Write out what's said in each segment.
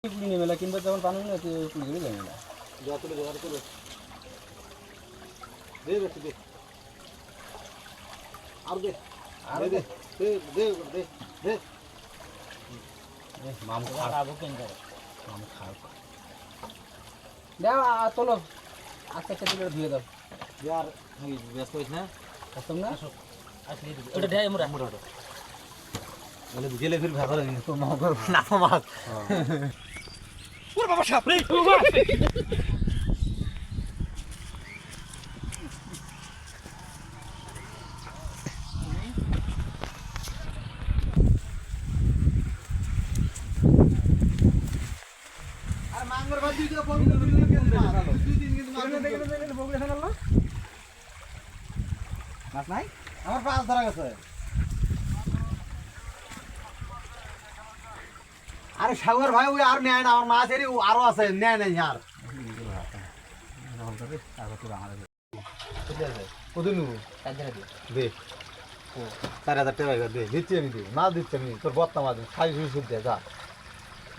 পুলি নেবে না কিংবা যখন পানি না পুলি করে যাবে না যা তুলে ব্যবহার করো দে বেশি দে আর দে দে দে দে দে দে মাম খাবো কেন করে মাম খাও দাও তোলো আস্তে আস্তে তুলে ধুয়ে দাও यार আমি ব্যস্ত হইছ না কসম না আসলে ওটা দেয় মোরা মোরা বলে গেলে ফির ভাগা লাগে তো মাছ না মাছ ওরে বাবা সাপ রে আর মাঙ্গর ভাত দিতে ফোন করে দিলে কেন মারালো দুই দিন কিন্তু মাছ দেখে বগলে খানালো মাছ নাই আমার পাঁচ ধরা গেছে আরে সাগর ভাই ওই আর নেয় না আমার মাছ এর আরো আছে নেয় নাই আর কত নেবো দে 4,000 টাকা দে দিচ্ছি আমি দিই মাছ দিচ্ছি আমি তোর বত্তা মাছ খাই শুধু শুধু দে যা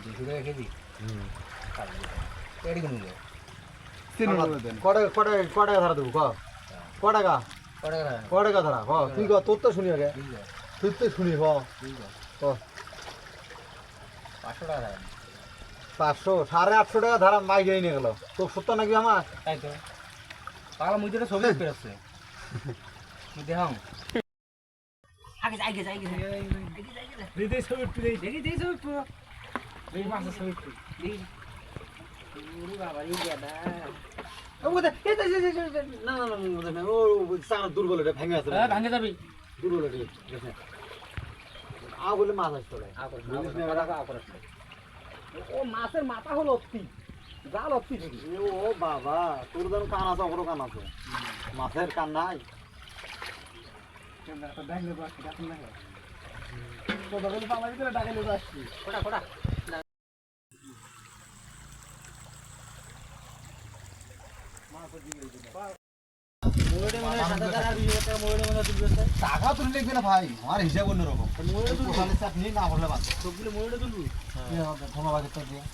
200 টাকা কেজি এড়ি কিনবে কটা ধরা দেবো কটাকা কটাকা ধরা হ তুই তোর তো শুনি আগে তুই তো শুনি হ 500 টাকা 500 850 টাকা ধরা মাই গিয়ে নিয়ে গেল তো সত্য নাকি আমার তাই তো পাগলা মুই তো ছবি পেরেছে মুই দেখাম আগে যাই দেখি ছবি তুই দেখি ছবি তুই এই মাছ ছবি তুই ওরে বাবা এই গাদা না ও সারা দুর্বল এটা ভেঙে আছে হ্যাঁ ভাঙে যাবি দুর্বল এটা বলে মাছ আসতো ও মাছের মাথা হলো অতি জাল অতি ও বাবা তোর যেন কান আছে ওরও কান আছে মাছের কান নাই টাকা তুলে লিখবে না ভাই আমার হিসাব অন্যরকম চাটনি না বললে বাদ সবগুলো ময়ূরে তুলবো ধন্যবাদ তোর দিয়ে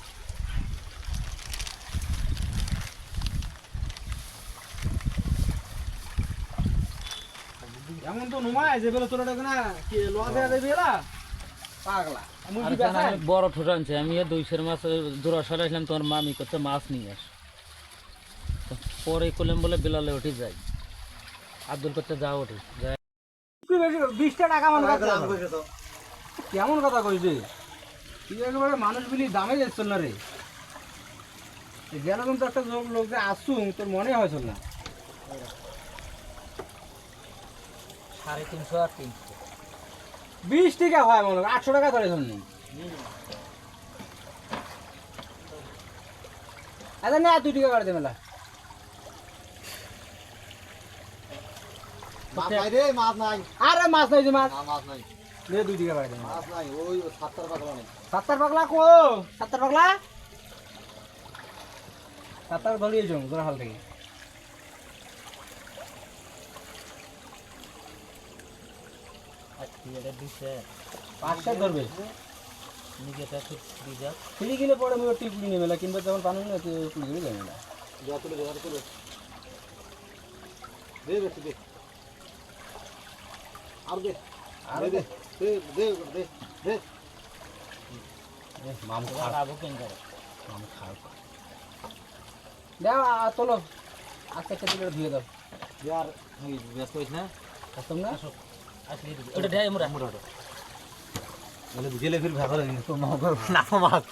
এমন তো নুমায় যে বেলা তোরা না কি লোহা দেয়া দেবে এরা পাগলা বড় ঠোঁট আনছে আমি 200 মাছ জোড়া সরাইছিলাম তোমার মামি করছে মাছ নিয়ে আস পরে করলাম বলে বেলালে উঠে যাই আব্দুল করতে যাও উঠে 20 টাকা মানে কেমন কথা কইছে তুই একেবারে মানুষ বিলি দামে যাচ্ছ না রে যেরকম তো একটা লোক যে আসুন তোর মনে হয়েছিল না 350 আর 300 20 টাকা হয় মনে 800 টাকা ধরে শুননি আরে না 2 টাকা করে দে মেলা মাছ নাই রে মাছ নাই আরে মাছ নাই যে মাছ মাছ নাই নে 2 টাকা করে দে মাছ নাই ওই 70 পাগলা নাই 70 পাগলা কো 70 পাগলা 70 ধরিয়ে যাও জোড়া হাল থেকে আজকে এটা দিছে 500 ধরবে নিজেটা ঠিক দিজা ফিরি গেলে পরে আমি টিপ নিয়ে মেলা কিংবা যখন পানি না পুলি করে যাবে না যা তুলে ব্যবহার করো দে বেশি দে আর দে দে দে দে দে মাম খাবো কেন করে মাম খাও দাও তোলো আস্তে আস্তে তুলে ধুয়ে দাও यार আমি ব্যস্ত হইছ না কসম না আসলে ওটা দেয় মোরা মোরা বলে গেলে ফির ভাগা লাগে তো না মাছ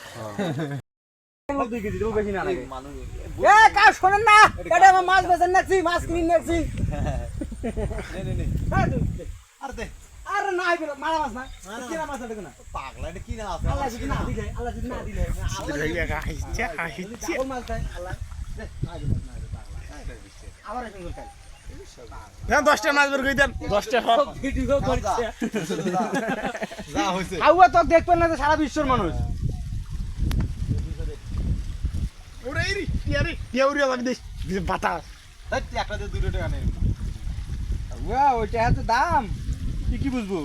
এ কাজ শোনেন না এটা আমার মাছ বেচেন নাকছি মাছ কিনে নাকছি আর দে আরে না আইবে মারা মাছ না কিনা মাছ দেখো না পাগলা এটা কি না আছে আল্লাহ যদি না দিলে আল্লাহ যদি না দিলে আল্লাহ মাছ দেয় আল্লাহ দে আবার এসে বলতে 10টা মাছ বের করে দেন 10টা সব ভিডিও করছে যা হইছে আউয়া তো দেখবেন না যে সারা বিশ্বের মানুষ ওরে রে ইয়ারে ইয়াউরিয়া লাগি দেশ বাতাস তাই একটা দিয়ে 2 টাকা নেই আউয়া ওইটা এত দাম কি বুঝবো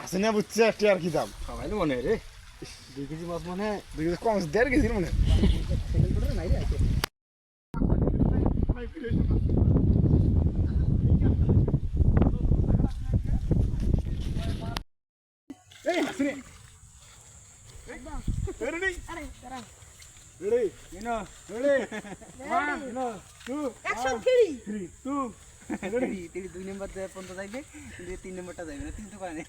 আসে না বুঝছে একটা আর কি দাম সবাই মনে রে 2 কেজি মাছ মানে 2 কেজি কম 1.5 কেজি মানে সেকেন্ড ফুটে নাই রে আছে এই হাসিনে রেডি রেডি ইনো রেডি 1 ইনো 2 অ্যাকশন 3 3 2 রেডি 2 নাম্বার দে পর্যন্ত যাইবে কিন্তু 3 নাম্বারটা যাইবে না 3 তো পারে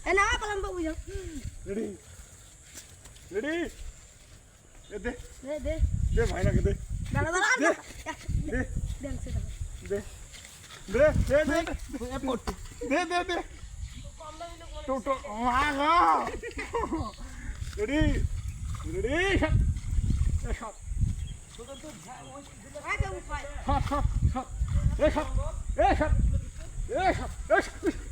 এ না কলম বাবু যাও রেডি রেডি দে দে দে দে ভাই না দে দাঁড়া দাঁড়া দে দে দেন সেটা দে দে দে দে দে দে দে তো তো মাগো রেডি রেডি শট আগে উপায় শট শট শট এ শট এ শট এ শট